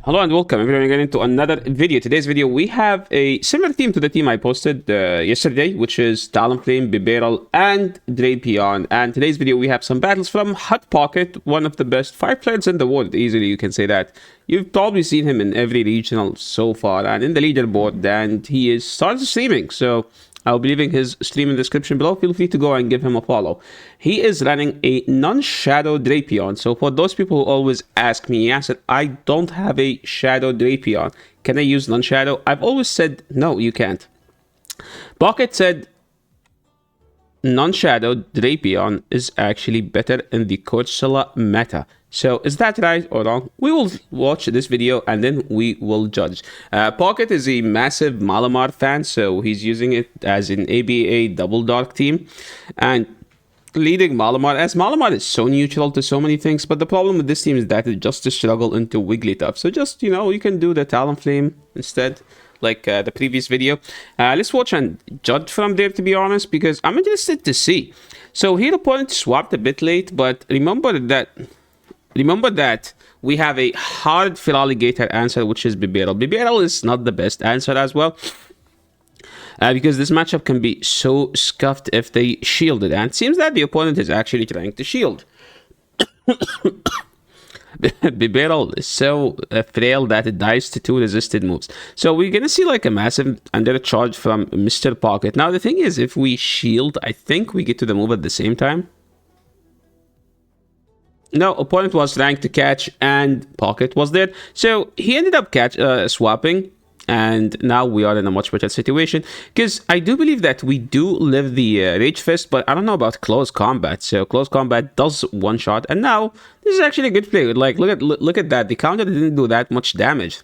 Hello and welcome everyone again into another video. Today's video we have a similar theme to the theme I posted yesterday, which is Talonflame, Barel, and Drapion. And today's video we have some battles from Hot Pocket, one of the best 5 players in the world. Easily you can say that. You've probably seen him in every regional so far and in the leaderboard, and he is started streaming. So I'll be leaving his stream in the description below. Feel free to go and give him a follow. He is running a non-shadow Drapion. So for those people who always ask me, I said, I don't have a shadow Drapion. Can I use non-shadow? I've always said, no, you can't. Poket said, non-shadow Drapion is actually better in the Coachella meta. So is that right or wrong? We will watch this video and then we will judge. Poket is a massive Malamar fan, so he's using it as an ABA double dark team and leading Malamar, as Malamar is so neutral to so many things. But the problem with this team is that it just to struggle into Wigglytuff. So just, you know, you can do the Talonflame instead, like the previous video. Let's watch and judge from there, to be honest, because I'm interested to see. So here opponent swapped a bit late, but remember that we have a hard Feraligatr answer, which is Barel. Barel is not the best answer as well, because this matchup can be so scuffed if they shielded, and it seems that the opponent is actually trying to shield. Barel is so frail that it dies to 2 resisted moves. So we're gonna see like a massive undercharge from Mr. Pocket. Now the thing is, if we shield, I think we get to the move at the same time. No, opponent was trying to catch and Pocket was there. So he ended up swapping, and now we are in a much better situation. Because I do believe that we do live the Rage Fist, but I don't know about close combat. So close combat does one shot, and now this is actually a good play. Like look at that. The counter didn't do that much damage.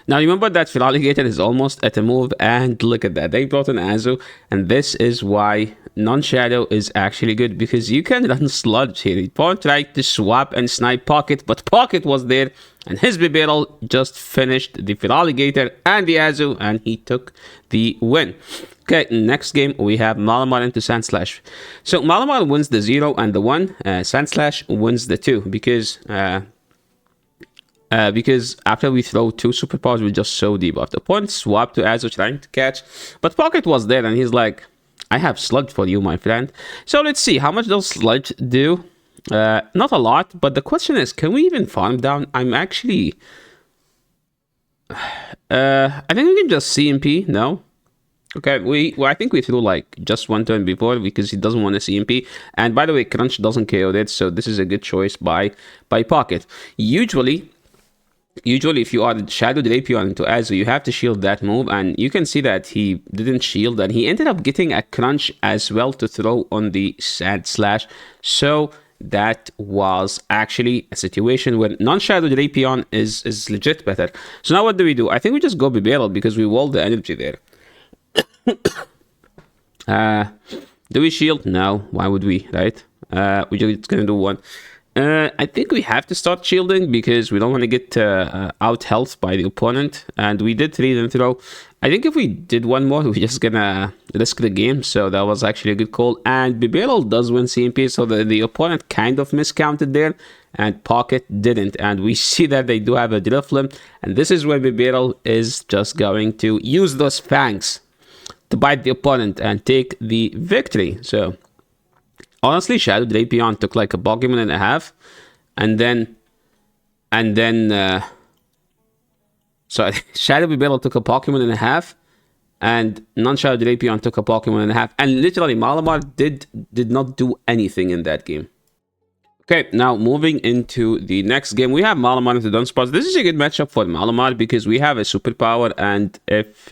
Now remember that Feraligatr is almost at a move, and look at that. They brought an Azu, and this is why non-shadow is actually good, because you can run sludge here. He tried to swap and snipe Pocket, but Pocket was there, and his Barel just finished the Feraligatr and the Azu, and he took the win. Okay, next game we have Malamar into Sandslash. So Malamar wins the 0 and the 1. Sandslash wins the 2 because after we throw 2 superpowers, we just so debuffed. The opponent swapped to Azu trying to catch, but Pocket was there, and he's like, I have sludge for you, my friend. So let's see, how much does sludge do? Not a lot, but the question is, can we even farm down? I'm actually... I think we can just CMP, no? Okay, I think we threw like just 1 turn before because he doesn't want to CMP. And by the way, Crunch doesn't KO it, so this is a good choice by Pocket. Usually, if you are Shadow Drapion into Azu, you have to shield that move, and you can see that he didn't shield, and he ended up getting a Crunch as well to throw on the Sandslash. So that was actually a situation where non-Shadow Drapion is legit better. So now what do? I think we just go Barel because we walled the energy there. Do we shield? No. Why would we, right? We're just gonna do 1. I think we have to start shielding because we don't want to get out health by the opponent, and we did 3 then throw. I think if we did 1 more, we're just gonna risk the game, so that was actually a good call. And Barel does win CMP, so the opponent kind of miscounted there, and Pocket didn't. And we see that they do have a Drifloon, and this is where Barel is just going to use those fangs to bite the opponent and take the victory. So honestly, Shadow Drapion took like a Pokemon and a half, and then sorry, Shadow Barel took a Pokemon and a half, and non-Shadow Drapion took a Pokemon and a half, and literally Malamar did not do anything in that game. Okay, now moving into the next game, we have Malamar into Dunsparce. This is a good matchup for Malamar because we have a superpower, and if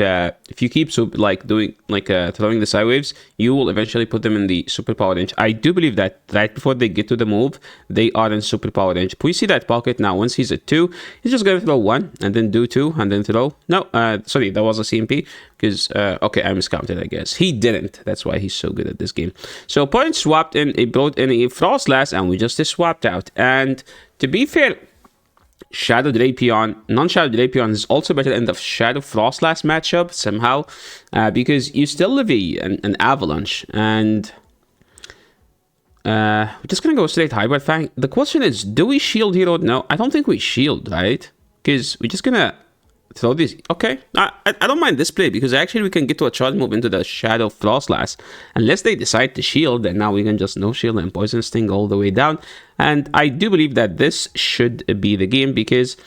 you keep throwing the side waves, you will eventually put them in the superpower range. I do believe that right before they get to the move, they are in superpower range. We see that Pocket now, once he's at 2, he's just gonna throw 1 and then do 2 and then throw. No, sorry, that was a CMP because okay, I miscounted. I guess he didn't. That's why he's so good at this game. So opponent swapped in, he brought in a Frostlass, and we just swapped out. And to be fair, Shadow Drapion, non-Shadow Drapion is also better in the Shadow Frostlass matchup somehow, because you still live an Avalanche, and we're just gonna go straight Hybrid Fang. The question is, do we shield here or no? I don't think we shield, right? because we're just gonna throw this. Okay, I don't mind this play because actually we can get to a charge move into the Shadow Frostlass. Unless they decide to shield, then now we can just no shield and Poison Sting all the way down. And I do believe that this should be the game because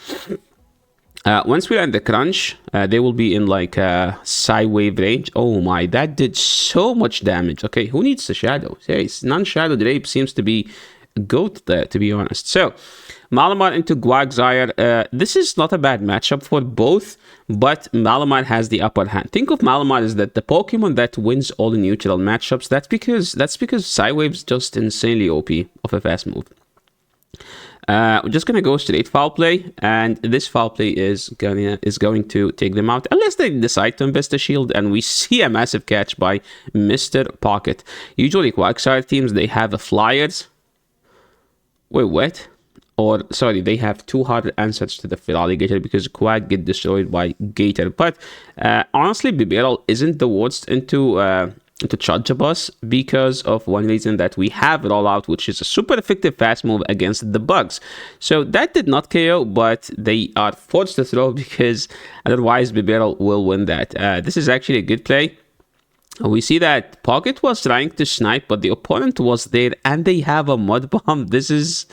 once we are in the crunch, they will be in like Psy Wave range. Oh my, that did so much damage. Okay, who needs the Shadow? Hey, non-Shadow Drape seems to be GOAT there, to be honest. So, Malamar into Quagsire. This is not a bad matchup for both, but Malamar has the upper hand. Think of Malamar as that the Pokemon that wins all the neutral matchups. That's because Psywave's just insanely OP of a fast move. We're just gonna go straight foul play, and this foul play is going to take them out unless they decide to invest a shield, and we see a massive catch by Mr. Pocket. Usually Quagsire teams, they have a flyers. Wait, what? Or, sorry, they have 200 answers to the Feraligatr because Quag get destroyed by Gator. But, honestly, Barel isn't the worst into Charjabus because of one reason, that we have Rollout, which is a super effective fast move against the bugs. So, that did not KO, but they are forced to throw because otherwise Barel will win that. This is actually a good play. We see that Pocket was trying to snipe, but the opponent was there, and they have a Mud Bomb. This is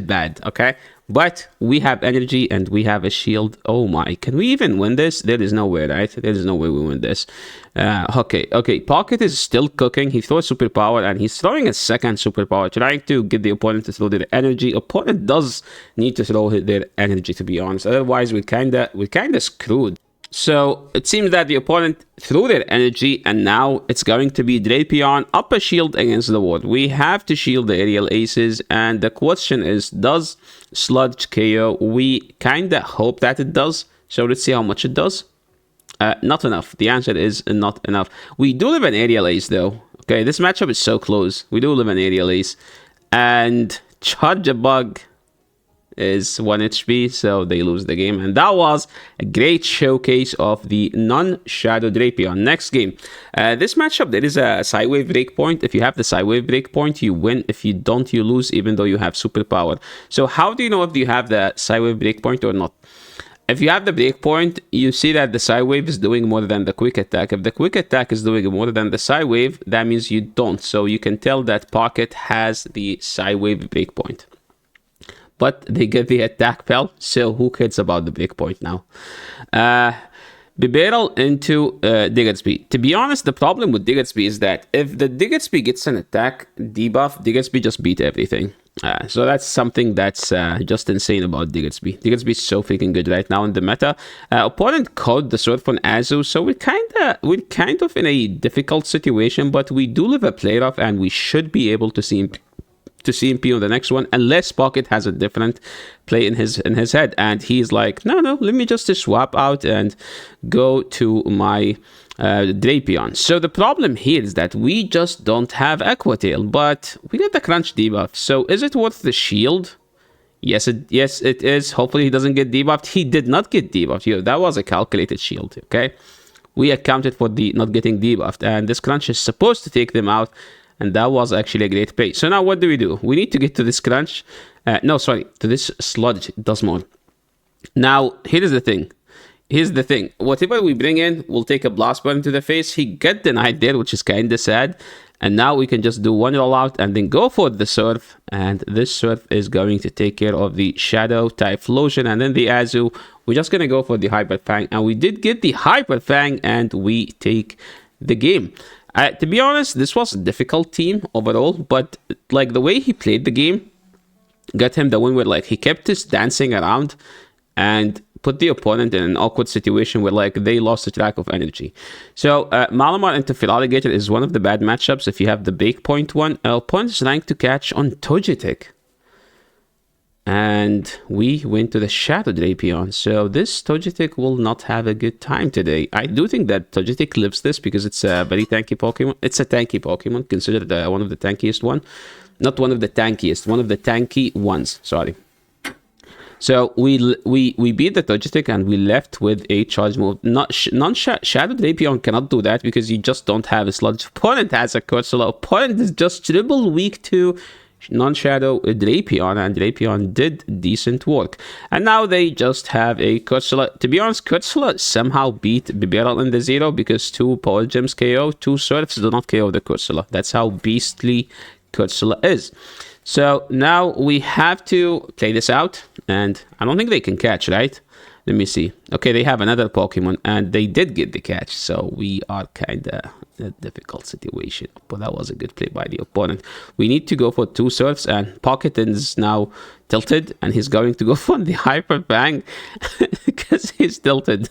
bad, okay? But we have energy, and we have a shield. Oh my, can we even win this? There is no way, right? There is no way we win this. Okay. Pocket is still cooking. He throws superpower, and he's throwing a second superpower, trying to get the opponent to throw their energy. Opponent does need to throw their energy, to be honest. Otherwise, we're kinda screwed. So it seems that the opponent threw their energy, and now it's going to be Drapion up a shield against the ward. We have to shield the aerial aces, and the question is, does Sludge KO? We kinda hope that it does, so let's see how much it does. Not enough. The answer is not enough. We do live an aerial ace though. Okay, this matchup is so close. We do live an aerial ace, and Charge a Bug is 1 HP, so they lose the game. And that was a great showcase of the non-Shadow Drapion. Next game. This matchup, there is a Psywave Breakpoint. If you have the Psywave Breakpoint, you win. If you don't, you lose, even though you have superpower. So how do you know if you have the Psywave Breakpoint or not? If you have the Breakpoint, you see that the Psywave is doing more than the Quick Attack. If the Quick Attack is doing more than the Psywave, that means you don't. So you can tell that Pocket has the Psywave Breakpoint. But they get the attack pal, so who cares about the breakpoint now? Barel into Diggersby. To be honest, the problem with Diggersby is that if the Diggersby gets an attack debuff, Diggersby just beat everything. So that's something that's just insane about Diggersby. Diggersby is so freaking good right now in the meta. Opponent caught the Surf on Azu, so we're kind of in a difficult situation, but we do live a play rough, and we should be able to see CMP on the next one, unless Pocket has a different play in his head, and he's like, no, let me just swap out and go to my Drapion. So the problem here is that we just don't have Aqua Tail, but we get the crunch debuff. So is it worth the shield? Yes, it is. Hopefully he doesn't get debuffed. He did not get debuffed. Yo, that was a calculated shield, okay? We accounted for the not getting debuffed, and this crunch is supposed to take them out. And that was actually a great play. So now what do? We need to get to this crunch. To this Sludge. It does more. Now, here's the thing. Whatever we bring in, we'll take a blast burn to the face. He got denied there, which is kind of sad. And now we can just do one rollout and then go for the Surf. And this Surf is going to take care of the Shadow Typhlosion. And then the Azu. We're just going to go for the Hyper Fang. And we did get the Hyper Fang, and we take the game. To be honest, this was a difficult team overall, but like the way he played the game got him the win, where like he kept just dancing around and put the opponent in an awkward situation where like they lost the track of energy. So Malamar into Feraligatr is one of the bad matchups. If you have the Breakpoint one, opponent is trying to catch on Togetic. And we went to the Shadow Drapion. So this Togetic will not have a good time today. I do think that Togetic lives this because it's a very tanky Pokemon. It's a tanky Pokemon, considered one of the tankiest one. Not one of the tankiest, one of the tanky ones, sorry. So we beat the Togetic, and we left with a charge move. Shadow Drapion cannot do that because you just don't have a Sludge. Opponent has a Corsola. Opponent is just triple weak to non-shadow Drapion, and Drapion did decent work. And now they just have a Kursula. To be honest, Kursula somehow beat Barel in the 0 because 2 Power Gems KO, 2 Surfs do not KO the Kursula. That's how beastly Kursula is. So now we have to play this out, and I don't think they can catch, right? Let me see. Okay, they have another Pokemon, and they did get the catch, so we are kind of in a difficult situation. But that was a good play by the opponent. We need to go for 2 Surfs, and Pocket is now tilted, and he's going to go for the Hyper Fang because he's tilted.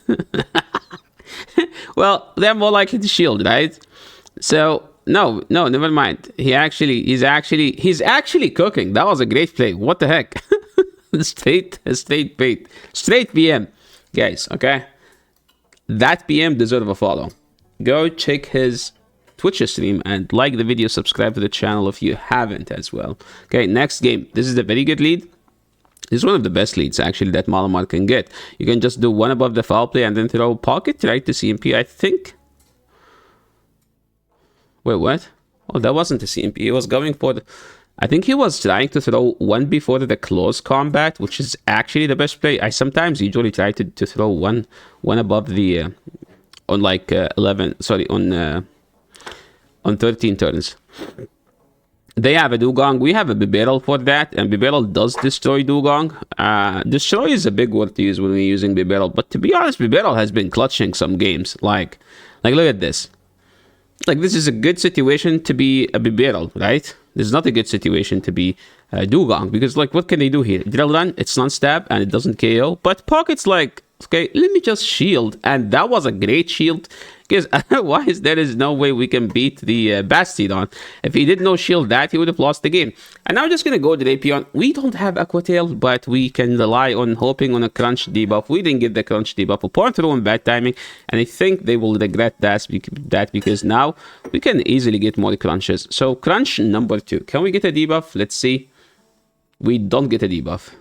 Well, they're more likely to shield, right? So no, never mind. He's actually cooking. That was a great play. What the heck? straight bait, straight PM, guys. Okay, that PM deserve a follow. Go check his Twitch stream and like the video, subscribe to the channel if you haven't as well. Okay, next game. This is a very good lead. This is one of the best leads actually that Malamar can get. You can just do one above the foul play and then throw Pocket right to CMP, I think. Wait, what? Oh, that wasn't a CMP. He was going for the... I think he was trying to throw one before the close combat, which is actually the best play. I sometimes usually try to throw one above the... on like 11... Sorry, on 13 turns. They have a Dugong. We have a Barel for that, and Barel does destroy Dugong. Destroy is a big word to use when we're using Barel, but to be honest, Barel has been clutching some games. Like look at this. Like, this is a good situation to be a Barel, right? This is not a good situation to be Dugong, because, like, what can they do here? Drill Run, it's non-stab, and it doesn't KO. But Pocket's like, okay, let me just shield. And that was a great shield, because otherwise there is no way we can beat the Bastidon. If he did no shield that, he would have lost the game. And now I'm just going to go Drapion. We don't have Aqua Tail, but we can rely on hoping on a crunch debuff. We didn't get the crunch debuff. Upon throw and bad timing, and I think they will regret that because now we can easily get more crunches. So crunch number 2. Can we get a debuff? Let's see. We don't get a debuff.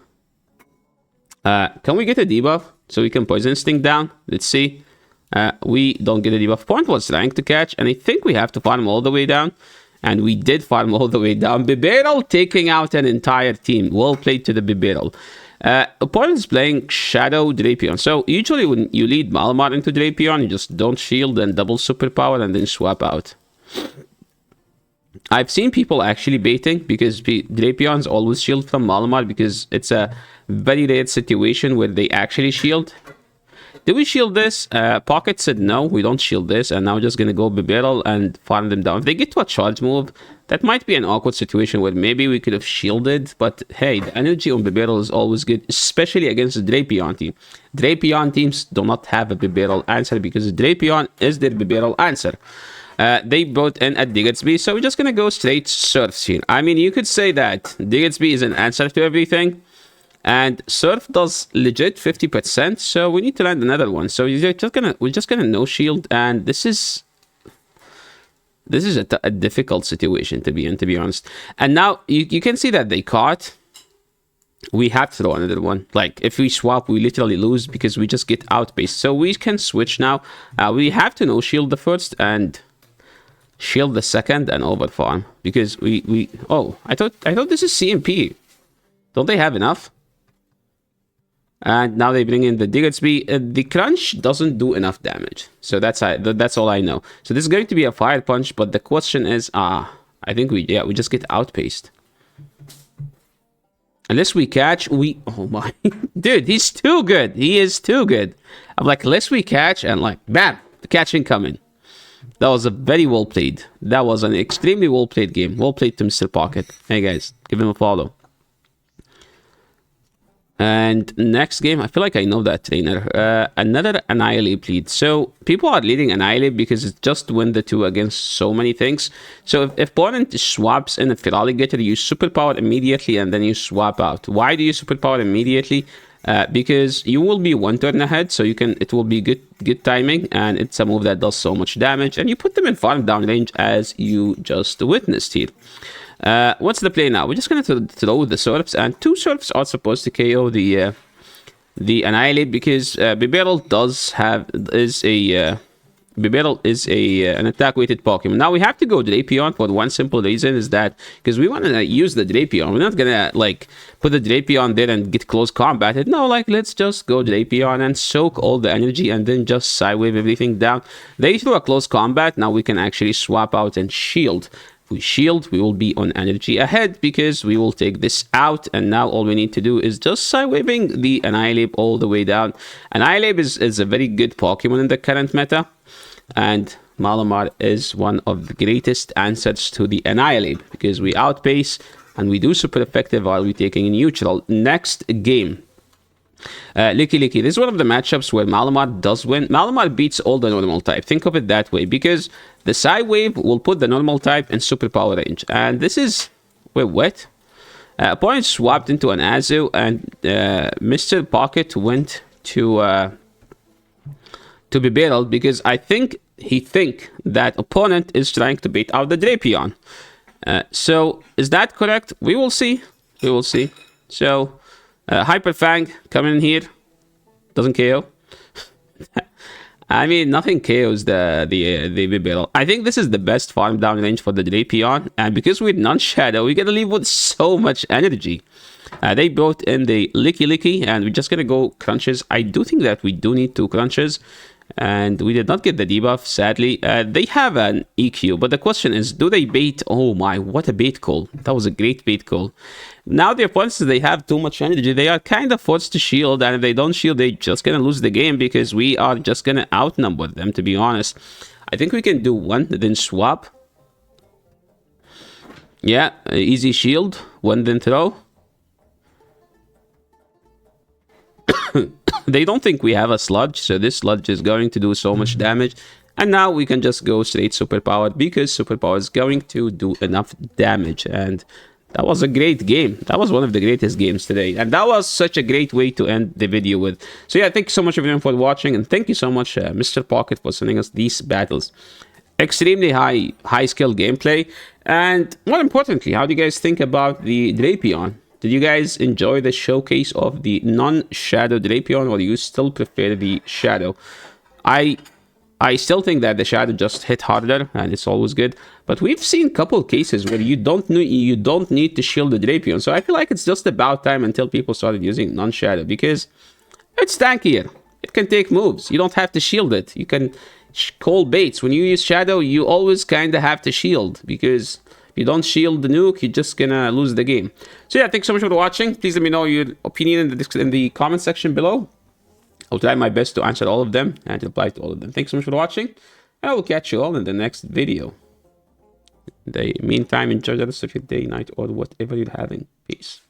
Can we get a debuff so we can Poison Instinct down? Let's see. We don't get a debuff. Point was trying to catch, and I think we have to farm all the way down. And we did farm all the way down. Barel taking out an entire team. Well played to the Barel. Opponent is playing Shadow Drapion. So usually when you lead Malamar into Drapion, you just don't shield and double superpower and then swap out. I've seen people actually baiting because Drapions always shield from Malamar because it's a very rare situation where they actually shield. Did we shield this? Pocket said no, we don't shield this, and now we're just gonna go Barel and farm them down. If they get to a charge move, that might be an awkward situation where maybe we could have shielded, but hey, the energy on Barel is always good, especially against the Drapion team. Drapion teams do not have a Barel answer because Drapion is their Barel answer. They brought in a Diggersby, so we're just gonna go straight Surfs here. I mean, you could say that Diggersby is an answer to everything, and Surf does legit 50%, so we need to land another one. So we're just gonna no shield, and this is a difficult situation to be in, to be honest. And now you can see that they caught. We have to throw another one. Like, if we swap, we literally lose because we just get outpaced. So we can switch now. We have to no shield the first and shield the second and over farm because we oh, I thought this is CMP. Don't they have enough? And now they bring in the Diggersby. The crunch doesn't do enough damage, so that's all I know. So this is going to be a fire punch, but the question is, I think we just get outpaced. Unless we catch, oh my, dude, he's too good. He is too good. I'm like, unless we catch, and like, bam, the catch incoming. That was a very well played. That was an extremely well played game. Well played to Mr. Pocket. Hey guys, give him a follow. And next game, I feel like I know that trainer. Another Annihilate lead. So people are leading Annihilate because it's just win the 2 against so many things. So if opponent swaps in a Feraligatr, you superpower immediately and then you swap out. Why do you superpower immediately? Because you will be 1 turn ahead, so it will be good timing, and it's a move that does so much damage, and you put them in farm down range as you just witnessed here. What's the play now? We're just gonna throw the Surfs, and 2 Surfs are supposed to KO the Annihilate because Barel is Bibarel is an attack-weighted Pokemon. Now we have to go Drapion for one simple reason, is that because we want to use the Drapion. We're not gonna like put the Drapion there and get close combat. No, like let's just go Drapion and soak all the energy and then just sidewave everything down. They threw a close combat. Now we can actually swap out and shield. If we shield, we will be on energy ahead because we will take this out. And now all we need to do is just sidewaving the Annihilape all the way down. Annihilape is a very good Pokemon in the current meta. And Malamar is one of the greatest answers to the Annihilape because we outpace and we do super effective while we're taking neutral. Next game. Licky Licky. This is one of the matchups where Malamar does win. Malamar beats all the normal type. Think of it that way because the Psy Wave will put the normal type in superpower range. And this is... Wait, what? Opponent swapped into an Azu and Mr. Pocket went to be Barel because I think he think that opponent is trying to bait out the Drapion. So is that correct? We will see. We will see. So Hyper Fang coming in here doesn't KO. I mean, nothing KOs the Barel. I think this is the best farm down range for the Drapion, and because we're non-shadow, we're gonna leave with so much energy. They brought in the Licky Licky, and we're just gonna go crunches. I do think that we do need 2 crunches. And we did not get the debuff, sadly. They have an EQ, but the question is, do they bait? Oh my, what a bait call. That was a great bait call. Now the opponents, they have too much energy. They are kind of forced to shield, and if they don't shield, they're just going to lose the game because we are just going to outnumber them, to be honest. I think we can do 1, then swap. Yeah, easy shield, 1, then throw. They don't think we have a sludge, so this sludge is going to do so much damage. And now we can just go straight superpowered because superpower is going to do enough damage. And that was a great game. That was one of the greatest games today. And that was such a great way to end the video with. So yeah, thank you so much everyone for watching. And thank you so much, Mr. Pocket, for sending us these battles. Extremely high skill gameplay. And more importantly, how do you guys think about the Drapion? Did you guys enjoy the showcase of the non-shadow Drapion, or do you still prefer the shadow? I still think that the shadow just hit harder, and it's always good. But we've seen a couple cases where you don't need to shield the Drapion. So I feel like it's just about time until people started using non-shadow because it's tankier. It can take moves. You don't have to shield it. You can call baits. When you use shadow, you always kind of have to shield because if you don't shield the nuke, you're just gonna lose the game. So yeah, thanks so much for watching. Please let me know your opinion in the comment section below. I'll try my best to answer all of them and reply to all of them. Thanks so much for watching. And I will catch you all in the next video. In the meantime, enjoy the rest of your day, night, or whatever you're having. Peace.